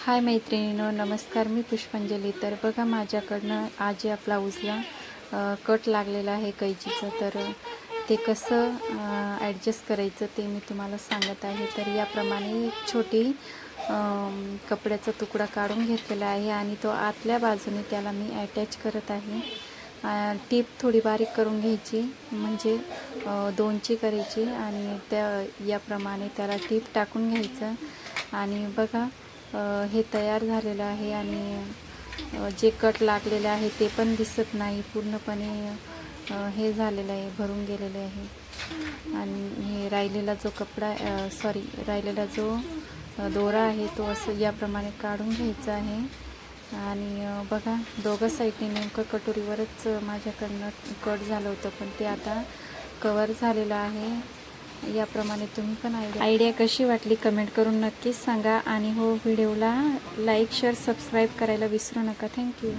हाय मैत्रिणींनो, नमस्कार. मी पुष्पांजली. तर बघा, माझ्याकडनं आज या ब्लाऊजला कट लागलेला आहे कैचीचं. तर ते कसं ॲडजस्ट करायचं ते मी तुम्हाला सांगत आहे. तर याप्रमाणे एक छोटी कपड्याचा तुकडा काढून घेतलेला आहे आणि तो आतल्या बाजूने त्याला मी अटॅच करत आहे. टीप थोडी बारीक करून घ्यायची, म्हणजे दोनची करायची आणि याप्रमाणे त्याला टीप टाकून घ्यायचं. आणि बघा, हे तयार झालेलं आहे आणि जे कट लागलेले आहे ते पण दिसत नाही, पूर्णपणे हे झालेलं आहे, भरून गेलेले आहे. आणि हे राहिलेला जो राहिलेला जो दोरा आहे तो असं याप्रमाणे काढून घ्यायचा आहे. आणि बघा, दोघं साईडने नेमकं कटोरीवरच माझ्याकडनं कट झालं होतं, पण ते आता कवर झालेलं आहे. याप्रमाणे तुम्ही पण आयडिया कशी वाटली कमेंट करून नक्कीच सांगा. आणि हो, व्हिडिओला लाईक, शेअर, सबस्क्राईब करायला विसरू नका. थँक्यू.